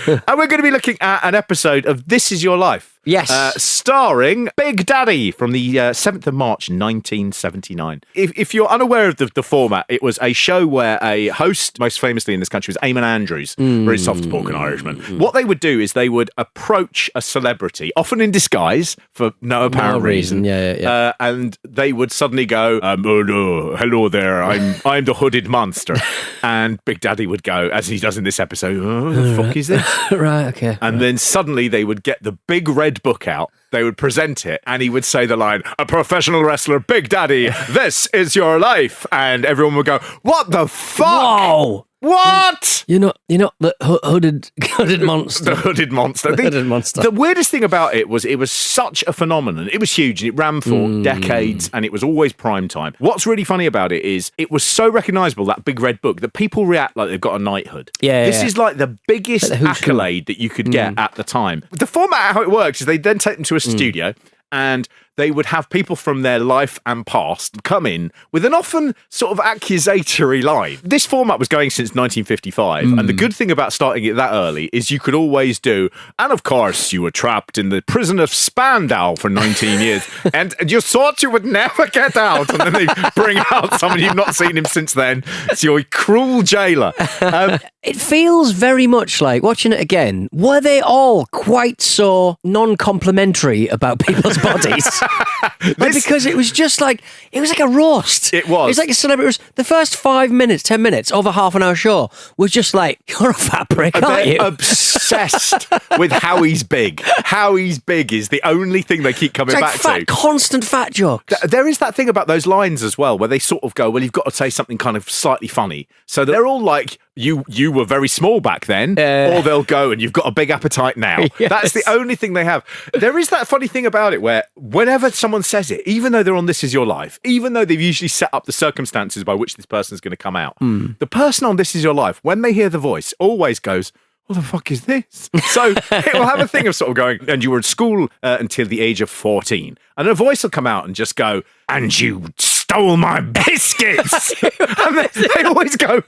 And we're going to be looking at an episode of This Is Your Life. Yes. Starring Big Daddy from the 7th of March, 1979. If you're unaware of the format, it was a show where a host, most famously in this country, was Eamon Andrews, very soft-spoken Irishman. What they would do is they would approach a celebrity, often in disguise, for no apparent reason. Yeah. And they would suddenly go, oh no, hello there, I'm the hooded monster. And Big Daddy would go, as he does in this episode, oh, what the fuck is this? Right, okay. And then suddenly they would get the big red book out, they would present it, and he would say the line, a professional wrestler, Big Daddy, this is your life. And everyone would go, what the fuck? Whoa! What? You're not the hooded monster. The hooded monster. The hooded monster. The weirdest thing about it was such a phenomenon. It was huge and it ran for decades and it was always prime time. What's really funny about it is it was so recognisable, that big red book, that people react like they've got a knighthood. This is like the biggest accolade that you could get at the time. The format, how it works, is they then take them to a studio and they would have people from their life and past come in with an often sort of accusatory line. This format was going since 1955, and the good thing about starting it that early is you could always do, and of course you were trapped in the prison of Spandau for 19 years, and you thought you would never get out, and then they bring out someone you've not seen him since then. It's your cruel jailer. It feels very much like, watching it again, were they all quite so non-complimentary about people's bodies? Because it was just like, it was like a roast. It was. It was like a celebrity roast. The first 5 minutes, 10 minutes, over half an hour show, was just like, you're a fat prick, aren't you? They're obsessed with how he's big. How he's big is the only thing they keep coming back to. Constant fat jokes. There is that thing about those lines as well, where they sort of go, well, you've got to say something kind of slightly funny. So they're all like, you were very small back then, or they'll go, and you've got a big appetite now. Yes. That's the only thing they have. There is that funny thing about it where whenever someone says it, even though they're on This Is Your Life, even though they've usually set up the circumstances by which this person is going to come out, the person on This Is Your Life, when they hear the voice, always goes, what the fuck is this? So it will have a thing of sort of going, and you were at school until the age of 14. And a voice will come out and just go, and you stole my biscuits. And they always go.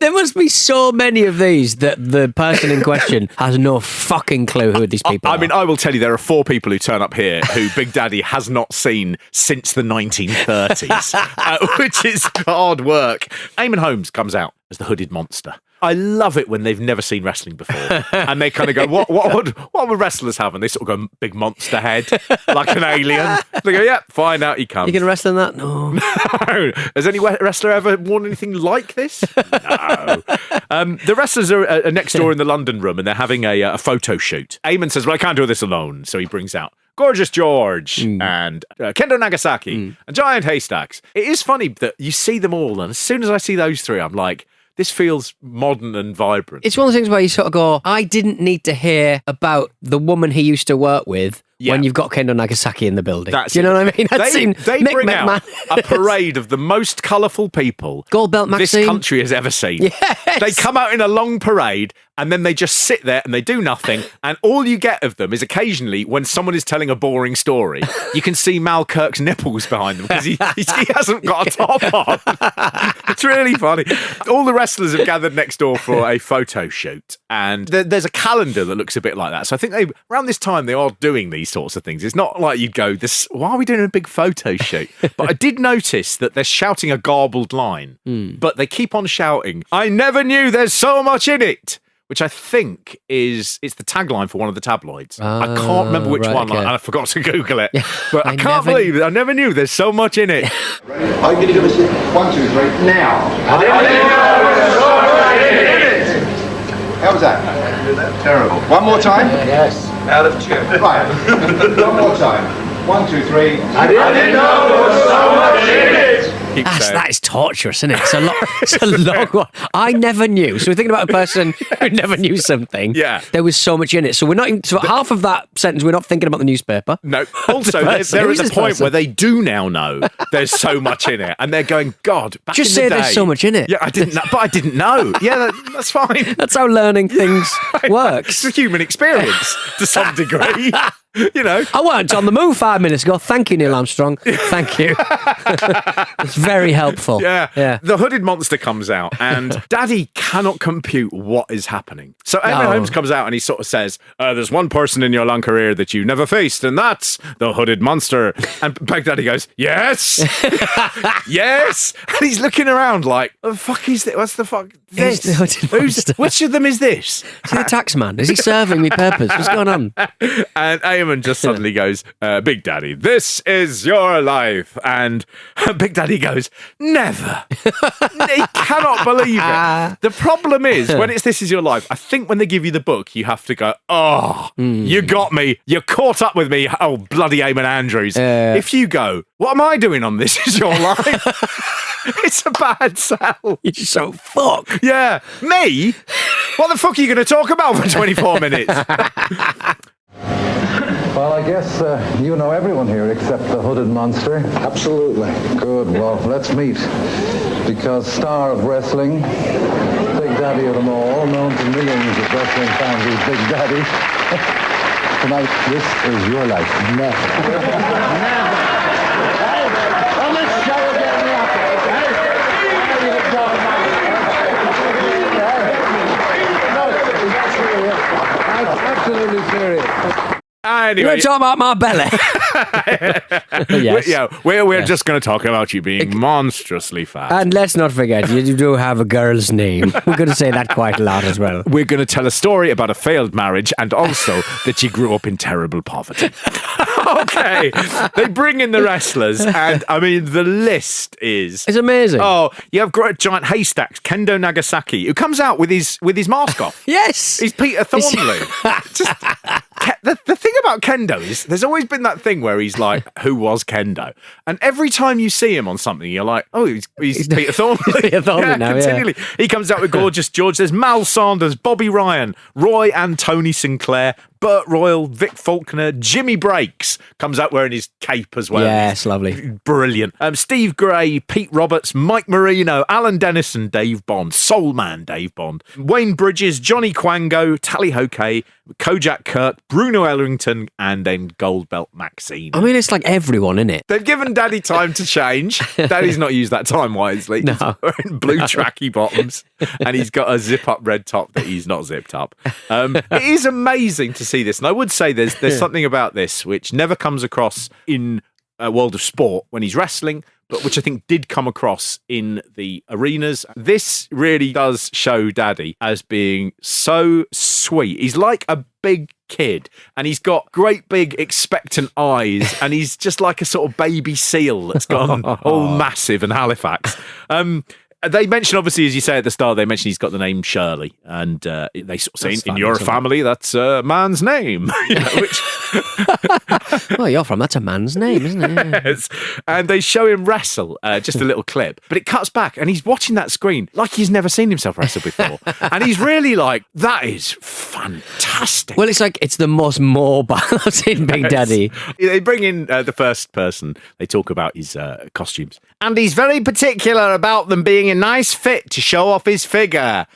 There must be so many of these that the person in question has no fucking clue who these people are. I mean, I will tell you, there are 4 people who turn up here who Big Daddy has not seen since the 1930s, which is hard work. Eamon Holmes comes out as the hooded monster. I love it when they've never seen wrestling before, and they kind of go, "What would wrestlers have?" And they sort of go, "Big monster head, like an alien." They go, "Yeah, fine, out he comes." You going to wrestle in that? No. No. Has any wrestler ever worn anything like this? No. The wrestlers are next door in the London room, and they're having a photo shoot. Eamon says, "Well, I can't do this alone," so he brings out Gorgeous George and Kendo Nagasaki and Giant Haystacks. It is funny that you see them all, and as soon as I see those 3, I'm like, this feels modern and vibrant. It's one of the things where you sort of go, I didn't need to hear about the woman he used to work with when you've got Kendo Nagasaki in the building. Do you know what I mean? They bring out a parade of the most colourful people Gold belt Maxine. This country has ever seen. Yes. They come out in a long parade and then they just sit there and they do nothing, and all you get of them is occasionally when someone is telling a boring story, you can see Mal Kirk's nipples behind them because he hasn't got a top on. It's really funny. All the wrestlers have gathered next door for a photo shoot, and there's a calendar that looks a bit like that. So I think around this time they are doing these sorts of things. It's not like you'd go, why are we doing a big photo shoot? But I did notice that they're shouting a garbled line, but they keep on shouting, I never knew there's so much in it, which I think it's the tagline for one of the tabloids. I can't remember which one, and I forgot to Google it. But I can't believe it. I never knew there's so much in it. Are you going to give us 1, 2, 3 now? I didn't know there was so much in it. How was that? Terrible. One more time? Yes. Out of tune. Right. One more time. 1, 2, 3. I didn't know there was so much in it. That is torturous, isn't it? It's a long one. I never knew. So we're thinking about a person who never knew something. Yeah. There was so much in it. So we're not even, half of that sentence, we're not thinking about the newspaper. No. Also, they're at the point where they do now know there's so much in it. And they're going, God, back just in the say day, there's so much in it. Yeah, I didn't know. But I didn't know. Yeah, that's fine. That's how learning things works. It's a human experience to some degree. You know. I weren't on the move 5 minutes ago. Thank you, Neil Armstrong. Thank you. It's very helpful. Yeah. The hooded monster comes out, and Daddy cannot compute what is happening. So Eamon Holmes comes out and he sort of says, there's one person in your long career that you never faced, and that's the hooded monster. And Big Daddy goes, yes. Yes. And he's looking around like, the fuck is this? What's the fuck this? The hooded monster. Which of them is this? Is he the tax man? Is he serving me purpose? What's going on? And Eamon just suddenly goes, Big Daddy, this is your life. And Big Daddy goes, never. He cannot believe it. The problem is, when it's This Is Your Life, I think when they give you the book, you have to go, you got me. You caught up with me. Oh, bloody Eamon Andrews. If you go, what am I doing on This Is Your Life? It's a bad sell. You're so fucked. Yeah. Me? What the fuck are you going to talk about for 24 minutes? Well, I guess you know everyone here except the hooded monster. Absolutely. Good. Well, let's meet. Because star of wrestling, Big Daddy of them all, known to millions of wrestling fans as Big Daddy. Tonight, this is your life. Never. Absolutely serious. Anyway, You're talking about my belly. Yes. We're just going to talk about you being monstrously fat. And let's not forget, you do have a girl's name. We're going to say that quite a lot as well. We're going to tell a story about a failed marriage and also that you grew up in terrible poverty. Okay. They bring in the wrestlers, and I mean, the list is... It's amazing. Oh, you have great giant haystacks, Kendo Nagasaki, who comes out with his mask off. Yes. He's Peter Thornley. The thing about Kendo is there's always been that thing where he's like, who was Kendo? And every time you see him on something, you're like, oh, he's Peter Thornley. Peter Thornley now, continually. He comes out with Gorgeous George. There's Mal Sanders, Bobby Ryan, Roy and Tony Sinclair, Burt Royal, Vic Faulkner, Jimmy Breaks comes out wearing his cape as well. Yes, lovely. Brilliant. Steve Gray, Pete Roberts, Mike Marino, Alan Dennison, Dave Bond, Soul Man Dave Bond, Wayne Bridges, Johnny Quango, Tally Hoke, Kojak Kirk, Bruno Ellington, and then Gold Belt Maxine. I mean, it's like everyone, isn't it? They've given Daddy time to change. Daddy's not used that time wisely. No. He's wearing blue tracky bottoms, and he's got a zip-up red top that he's not zipped up. It is amazing to see this, and I would say there's something about this which never comes across in a world of sport when he's wrestling, but which I think did come across in the arenas. This really does show Daddy as being so sweet. He's like a big kid, and he's got great big expectant eyes, and he's just like a sort of baby seal that's gone all massive and Halifax. They mention, obviously, as you say at the start, they mention he's got the name Shirley, and they sort of say, in your family, that's a man's name. Which... Well, you're from, that's a man's name, isn't it? Yeah. Yes. And they show him wrestle, just a little clip, but it cuts back, and he's watching that screen like he's never seen himself wrestle before. And he's really like, that is fantastic. Well, it's like, it's the most mobile I've seen Big Daddy. They bring in the first person, they talk about his costumes. And he's very particular about them being a nice fit to show off his figure.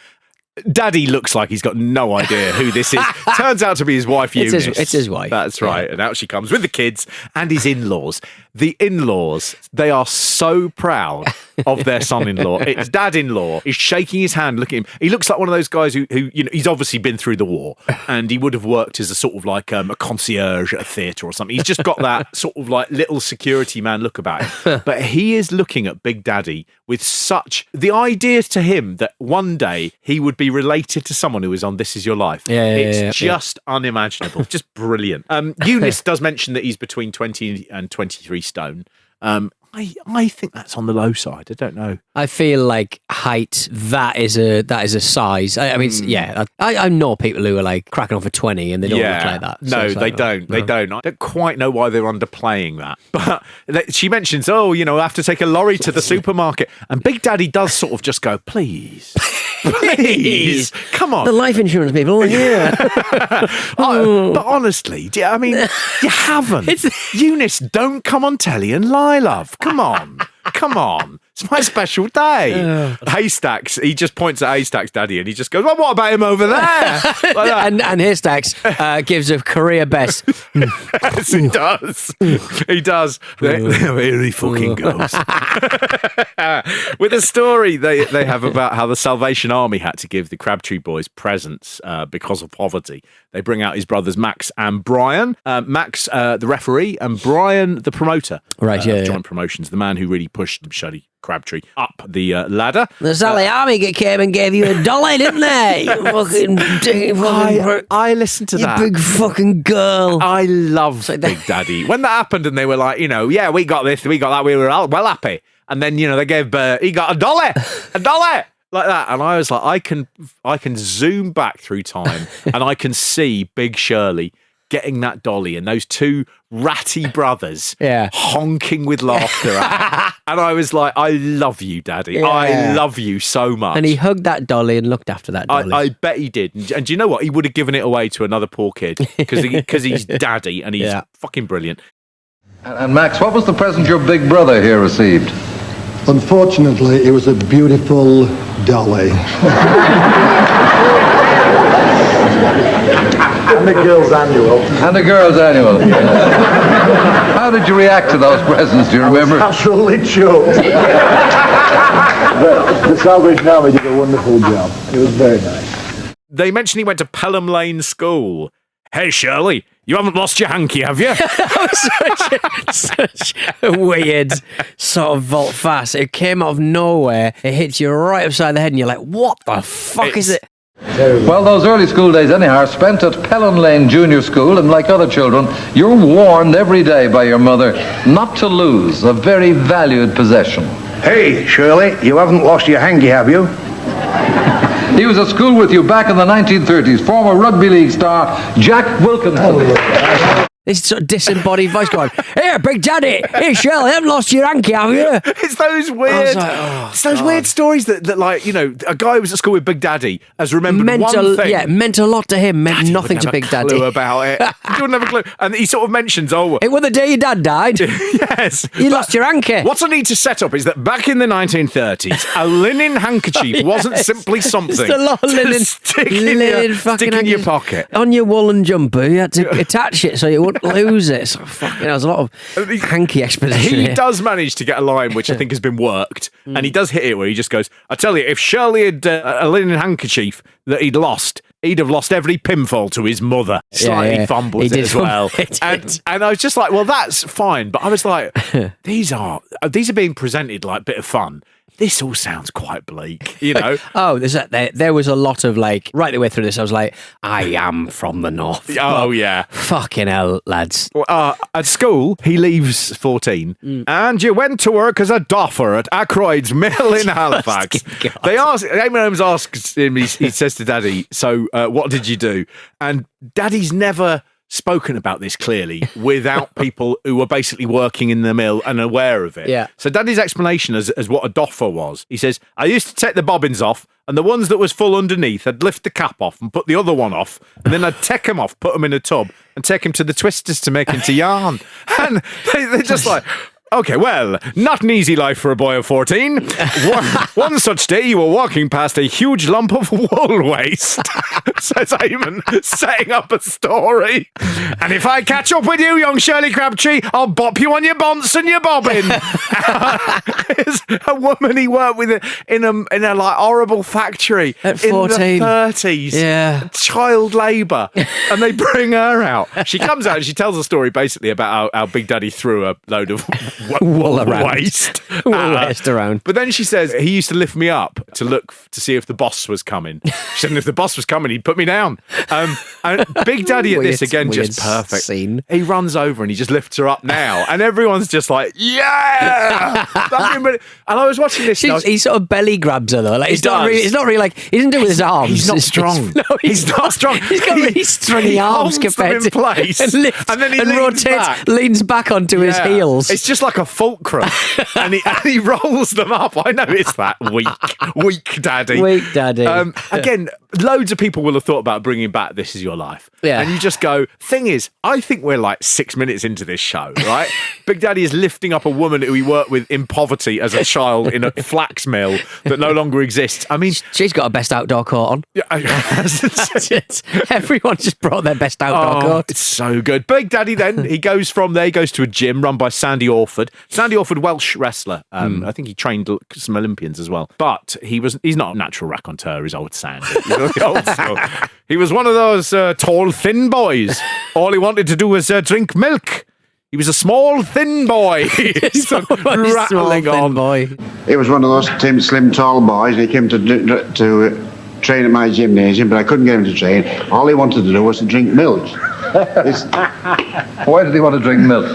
Daddy looks like he's got no idea who this is. Turns out to be his wife, Eunice. It's his wife. That's right. Yeah. And out she comes with the kids and his in-laws. The in-laws, they are so proud of their son-in-law. It's dad-in-law. He's shaking his hand, looking at him. He looks like one of those guys who he's obviously been through the war, and he would have worked as a sort of like a concierge at a theatre or something. He's just got that sort of like little security man look about him. But he is looking at Big Daddy with such... The idea to him that one day he would be related to someone who is on This Is Your Life. It's just unimaginable. Just brilliant. Eunice does mention that he's between 20 and 23 stone. I think that's on the low side. I don't know. I feel like height, that is a size. I mean, I know people who are like cracking off a 20 and they don't look like that. No, they don't. They don't. I don't quite know why they're underplaying that. But she mentions, I have to take a lorry to the supermarket. And Big Daddy does sort of just go, please. Please, come on. The life insurance people, yeah. But honestly, you haven't. Eunice, don't come on telly and lie, love. Come on. It's my special day. Haystacks, he just points at Haystacks' daddy and he just goes, well, what about him over there? Like that. And Haystacks gives a career best. Yes, he does. He does. Here he fucking goes. With a story they have about how the Salvation Army had to give the Crabtree boys presents because of poverty. They bring out his brothers Max and Brian. Max, the referee, and Brian, the promoter. Right, Joint Promotions, the man who really pushed Shirley Crabtree up the ladder. The Sally Army came and gave you $1, didn't they? I listened to that. You big fucking girl. I love Big Daddy. When that happened and they were like, yeah, we got this, we got that, we were well happy. And then, they gave, he got $1. Like that, and I was like, I can zoom back through time, and I can see Big Shirley getting that dolly, and those two ratty brothers honking with laughter at her. And I was like, I love you, Daddy. Yeah. I love you so much. And he hugged that dolly and looked after that dolly. I bet he did. And do you know what? He would have given it away to another poor kid because he's Daddy, and he's fucking brilliant. And Max, what was the present your big brother here received? Unfortunately, it was a beautiful dolly. And a girl's annual. How did you react to those presents, do you remember? Absolutely choked. The Salvation Army did a wonderful job. It was very nice. They mentioned he went to Pelham Lane School. Hey, Shirley, you haven't lost your hanky, have you? That was such a weird sort of vault fast. It came out of nowhere. It hits you right upside the head, and you're like, what the fuck is it? Well, those early school days, anyhow, are spent at Pelham Lane Junior School, and like other children, you're warned every day by your mother not to lose a very valued possession. Hey, Shirley, you haven't lost your hanky, have you? He was at school with you back in the 1930s, former rugby league star Jack Wilkinson. This sort of disembodied voice going, here, Big Daddy, here, Shirley, you haven't lost your hanky, have you? It's those weird, weird stories that like, a guy who was at school with Big Daddy has remembered one thing. Yeah, meant a lot to him, meant Daddy nothing to Big Daddy. Clue about it. He wouldn't have a clue. And he sort of mentions, it was the day your dad died. Yes. You lost your hanky. What I need to set up is that back in the 1930s, a linen handkerchief wasn't simply something Just a lot of linen, stick in your pocket. On your woolen jumper, you had to attach it so you wouldn't lose it. So there's a lot of hanky exposition He here. does manage to get a line which I think has been worked, and he does hit it where he just goes, I tell you, if Shirley had a linen handkerchief that he'd lost, he'd have lost every pinfall to his mother. Slightly fumbled it as well. And I was just like, well, that's fine. But I was like, these are being presented like a bit of fun. This all sounds quite bleak, there was a lot of like, right the way through this, I was like, I am from the north. Oh, yeah. Fucking hell, lads. At school, he leaves 14, and you went to work as a doffer at Ackroyd's Mill in Halifax. Eamon Holmes asks him, he says to Daddy, so what did you do? And Daddy's never spoken about this clearly without people who were basically working in the mill and aware of it. Yeah. So Daddy's explanation as what a doffer was, he says, I used to take the bobbins off, and the ones that was full underneath, I'd lift the cap off and put the other one off, and then I'd take them off, put them in a tub, and take them to the twisters to make into yarn. And they're just like, okay, well, not an easy life for a boy of 14. One such day you were walking past a huge lump of wool waste, says Eamon, setting up a story. And if I catch up with you, young Shirley Crabtree, I'll bop you on your bonce and your bobbin. There's a woman he worked with in a like horrible factory at 14. In the 30s. Yeah. Child labour. And they bring her out. She comes out and she tells a story basically about how Big Daddy threw a load of wool waste around. But then she says he used to lift me up to look to see if the boss was coming. She said if the boss was coming, he'd put me down. And Big Daddy at this again, just perfect. Scene. He runs over and he just lifts her up now, and everyone's just like, yeah. And I was watching this. He sort of belly grabs her though. Like it's not really like he doesn't do it with his arms. He's not strong. He's not strong. He's got really stringy arms compared in place, and lifts, and then he rotates, leans back onto his heels. It's just like a fulcrum, and and he rolls them up. I noticed that. Weak daddy. Weak daddy. Again, loads of people will have thought about bringing back This Is Your Life. Yeah. And you just go, thing is, I think we're like 6 minutes into this show, right? Big Daddy is lifting up a woman who he worked with in poverty as a child in a flax mill that no longer exists. I mean, She's got a best outdoor coat on. yeah, Everyone just brought their best outdoor coat. it's so good. Big Daddy then, he goes from there, he goes to a gym run by Sandy Orford. Sandy Orford, Welsh wrestler. I think he trained some Olympians as well. But he's not a natural raconteur, is old Sandy. He was one of those tall, thin boys. All he wanted to do was drink milk. He was a small, thin boy. He's rattling on. Boy. He was one of those slim, tall boys, and he came to train at my gymnasium, but I couldn't get him to train. All he wanted to do was to drink milk. Why did he want to drink milk?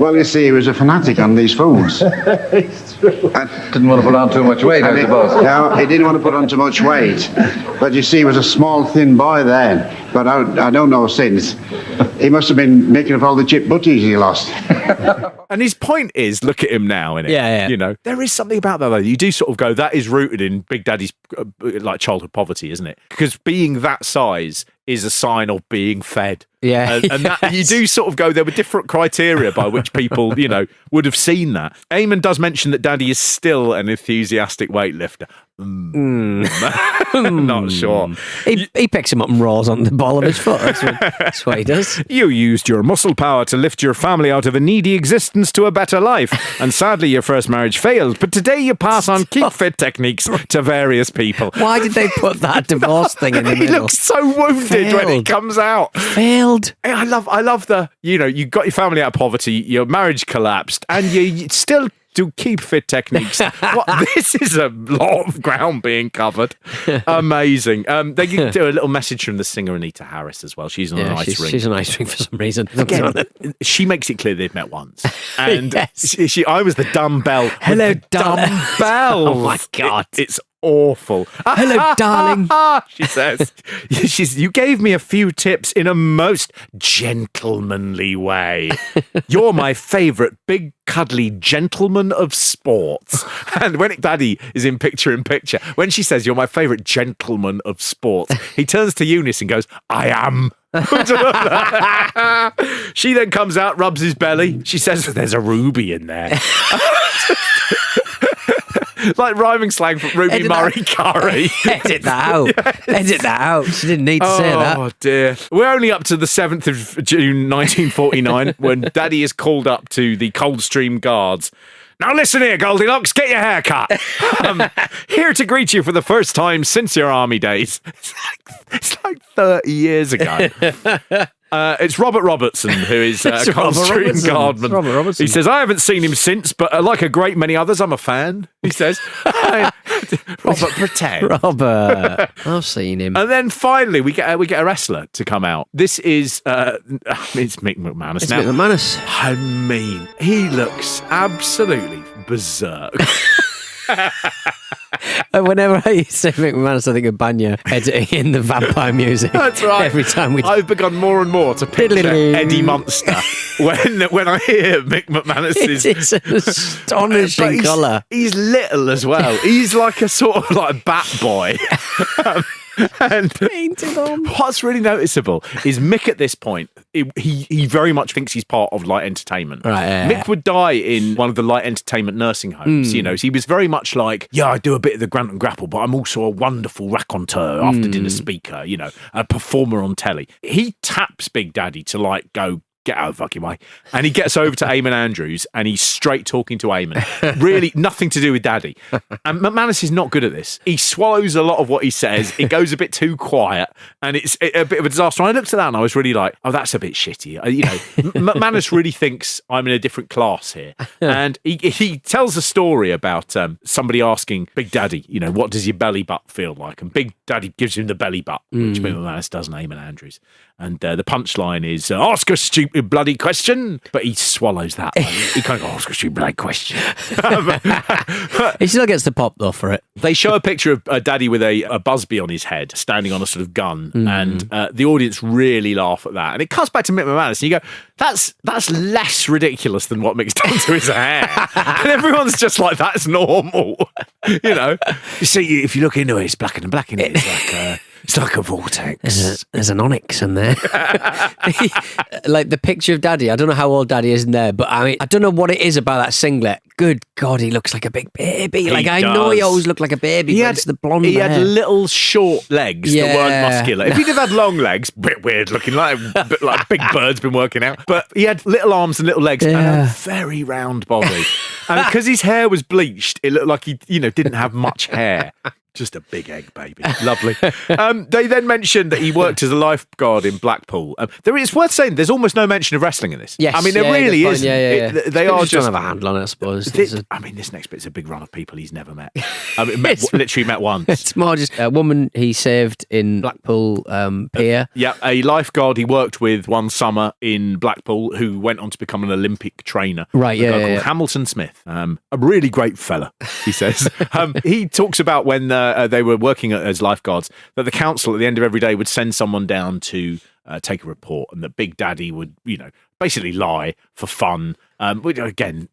Well, you see, he was a fanatic on these foods. Didn't want to put on too much weight, I suppose. No, he didn't want to put on too much weight. But you see, he was a small, thin boy then. But I don't know since. He must have been making up all the chip butties he lost. And his point is, look at him now, innit? Yeah. You know, there is something about that, though. You do sort of go, that is rooted in Big Daddy's like childhood poverty, isn't it? Because being that size is a sign of being fed. Yeah. And that, you do sort of go, there were different criteria by which people, would have seen that. Eamon does mention that Daddy is still an enthusiastic weightlifter. Not sure. He picks him up and rolls on the ball of his foot. That's what he does. You used your muscle power to lift your family out of a needy existence to a better life. And sadly, your first marriage failed. But today you pass on keep fit techniques to various people. Why did they put that divorce thing in the He middle? looks so wounded when it comes out. Failed. I love the, you got your family out of poverty, your marriage collapsed, and you still do keep fit techniques. This is a lot of ground being covered. Amazing. They do a little message from the singer Anita Harris as well. She's on an ice ring. She's an ice ring for some reason. Again, she makes it clear they've met once. And Yes. I was the dumbbell. Hello, dumbbell. Oh my God. It's awful. Hello, darling. She says, you gave me a few tips in a most gentlemanly way. You're my favourite big cuddly gentleman of sports. And when Daddy is in picture, when she says, you're my favourite gentleman of sports, he turns to Eunice and goes, I am. She then comes out, rubs his belly. She says, there's a ruby in there. Like rhyming slang for Ruby Murray Curry. Edit that out. Edit that out. She didn't need to say that. Oh, dear. We're only up to the 7th of June, 1949, when Daddy is called up to the Coldstream Guards. Now listen here, Goldilocks, get your hair cut. Here to greet you for the first time since your army days. It's like 30 years ago. It's Robert Robertson, who is a Coldstream Guardman. Robert Robertson. He says, I haven't seen him since, but like a great many others, I'm a fan. He says, Robert, pretend. Robert. I've seen him. And then finally, we get a wrestler to come out. This is it's Mick McManus. It's now, Mick McManus. I mean, he looks absolutely berserk. Whenever I say Mick McManus, I think of Banya editing in the vampire music. That's right. Every time I've begun more and more to picture Eddie Munster when I hear Mick McManus's. It's an astonishing colour. He's little as well. He's like a sort of like bat boy. And Painted on. what's really noticeable is Mick at this point, he very much thinks he's part of light entertainment. Right, yeah, Mick would die in one of the light entertainment nursing homes, so he was very much like, yeah, I do a bit of the grunt and grapple, but I'm also a wonderful raconteur, after dinner speaker, a performer on telly. He taps Big Daddy to like go, get out of the fucking way. And he gets over to Eamon Andrews and he's straight talking to Eamon. Really nothing to do with Daddy. And McManus is not good at this. He swallows a lot of what he says. It goes a bit too quiet and it's a bit of a disaster. And I looked at that and I was really like, oh, that's a bit shitty. McManus really thinks I'm in a different class here. And he tells a story about somebody asking Big Daddy, what does your belly butt feel like? And Big Daddy gives him the belly butt, which McManus does, and Eamon Andrews. And the punchline is, ask a stupid bloody question. But he swallows that one. He kind of goes, ask a stupid bloody question. He still gets the pop, though, for it. They show a picture of Daddy with a busby on his head, standing on a sort of gun. And the audience really laugh at that. And it cuts back to Mick McManus. And you go, that's less ridiculous than what Mick's done to his hair. And everyone's just like, that's normal. You know? You see, if you look into it, it's black and black in it. It's like a vortex. There's an onyx in there. Like the picture of Daddy. I don't know how old Daddy is in there, but I mean, I don't know what it is about that singlet. Good God, he looks like a big baby. I know he always looked like a baby, but it's the blonde He hair. had little short legs that weren't muscular. If he'd have had long legs, bit weird looking, like Big Bird's been working out. But he had little arms and little legs and a very round body. And because his hair was bleached, it looked like he, didn't have much hair. Just a big egg, baby. Lovely. They then mentioned that he worked as a lifeguard in Blackpool. It's worth saying there's almost no mention of wrestling in this. Yes, I mean, there really is. They are just have a handle on it, I suppose. This next bit's a big run of people he's never met. I mean, literally met once. It's more just a woman he saved in Blackpool Pier. A lifeguard he worked with one summer in Blackpool who went on to become an Olympic trainer. Right, a guy called Hamilton Smith. A really great fella, he says. He talks about when they were working as lifeguards, that the council at the end of every day would send someone down to take a report, and that Big Daddy would, basically lie for fun. Again,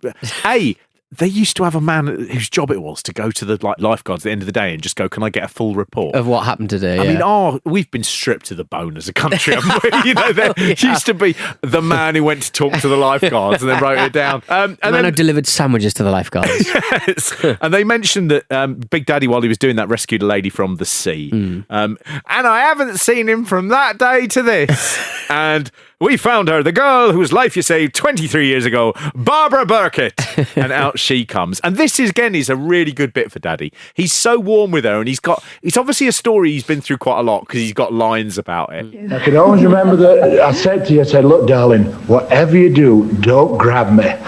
they used to have a man whose job it was to go to the lifeguards at the end of the day and just go, can I get a full report of what happened today? I mean, we've been stripped to the bone as a country, haven't we? There used to be the man who went to talk to the lifeguards and then wrote it down. And then who delivered sandwiches to the lifeguards. Yes. And they mentioned that Big Daddy, while he was doing that, rescued a lady from the sea. And I haven't seen him from that day to this. And we found her, the girl whose life you saved 23 years ago, Barbara Burkett. And out she comes. And this is a really good bit for Daddy. He's so warm with her, and it's obviously a story he's been through quite a lot because he's got lines about it. I can always remember that I said to you, look, darling, whatever you do, don't grab me. And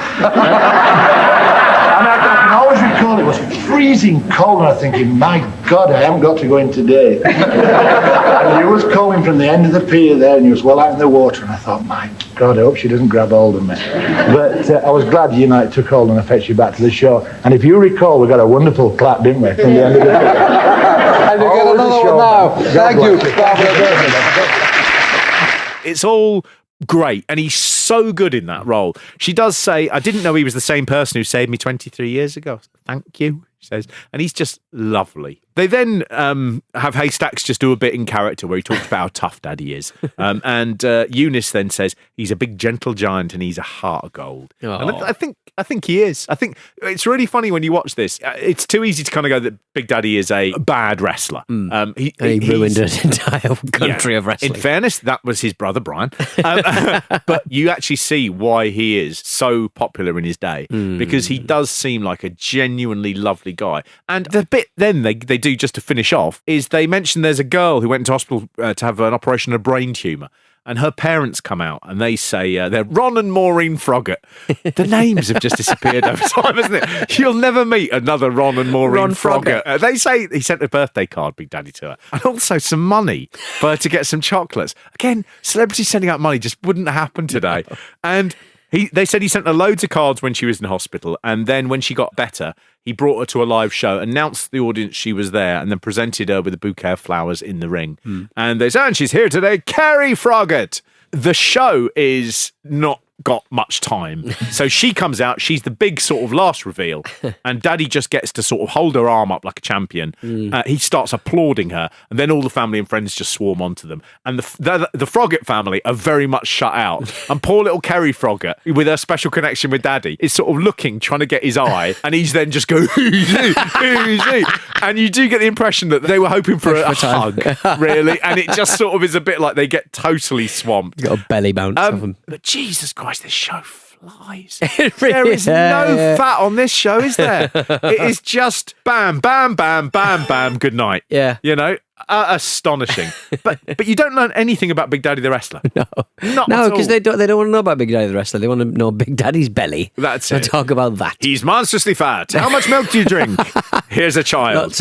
I can always recall it was freezing cold, and I'm thinking, my God, I haven't got to go in today. And you was coming from the end of the pier there, and you was well out in the water, and I thought, my God, I hope she doesn't grab hold of me. But I was glad it took hold and I fetched you back to the shore. And if you recall, we got a wonderful clap, didn't we, from the end of the pier. And you get another one now. Thank you. It's all great, and he's so good in that role. She does say, I didn't know he was the same person who saved me 23 years ago. Thank you, she says. And he's just lovely. They then have Haystacks just do a bit in character where he talks about how tough Daddy is. And Eunice then says he's a big gentle giant and he's a heart of gold. And I think he is. I think it's really funny when you watch this. It's too easy to kind of go that Big Daddy is a bad wrestler. He ruined an entire country of wrestling. In fairness, that was his brother Brian. But you actually see why he is so popular in his day, because he does seem like a genuinely lovely guy. And the bit then they do just to finish off is they mention there's a girl who went into hospital to have an operation of a brain tumour. And her parents come out and they say they're Ron and Maureen Froggatt. The names have just disappeared over time, hasn't it? You'll never meet another Ron and Maureen Froggatt. They say he sent a birthday card, Big Daddy, to her. And also some money for her to get some chocolates. Again, celebrities sending out money just wouldn't happen today. And they said he sent her loads of cards when she was in hospital. And then when she got better, he brought her to a live show, announced to the audience she was there, and then presented her with a bouquet of flowers in the ring. And they said, and she's here today, Carrie Froggatt. The show is not got much time. So she comes out, she's the big sort of last reveal, and Daddy just gets to sort of hold her arm up like a champion. He starts applauding her, and then all the family and friends just swarm onto them. And the Froggatt family are very much shut out. And poor little Kerry Froggatt, with her special connection with Daddy, is sort of looking, trying to get his eye, and he's then just going, who's he? And you do get the impression that they were hoping for a hug, really, and it just sort of is a bit like they get totally swamped. Got a belly bounce of them. But Jesus Christ, this show flies. There is no fat on this show, is there? It is just bam, bam, bam, bam, bam, good night. Yeah. You know? Astonishing. But you don't learn anything about Big Daddy the Wrestler. No, Not no, at because all. they don't want to know about Big Daddy the Wrestler. They want to know Big Daddy's belly. That's and it. talk about that. He's monstrously fat. How much milk do you drink? Here's a child.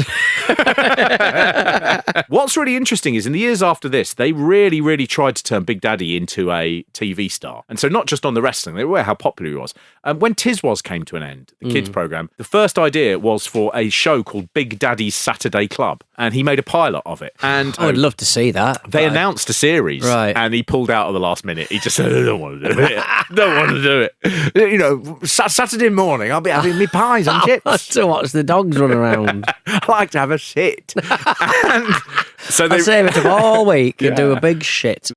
What's really interesting is in the years after this, they really, really tried to turn Big Daddy into a TV star. And so not just on the wrestling, they were aware how popular he was. When Tiz Was came to an end, the kids program, the first idea was for a show called Big Daddy's Saturday Club. And he made a pilot of it. And I would love to see that. they announced a series, Right. and he pulled out at the last minute. He just said, I don't want to do it. Don't want to do it. You know, Saturday morning, I'll be having me pies and chips. To watch the dogs run around. I like to have a shit. And so I save it up all week and do a big shit.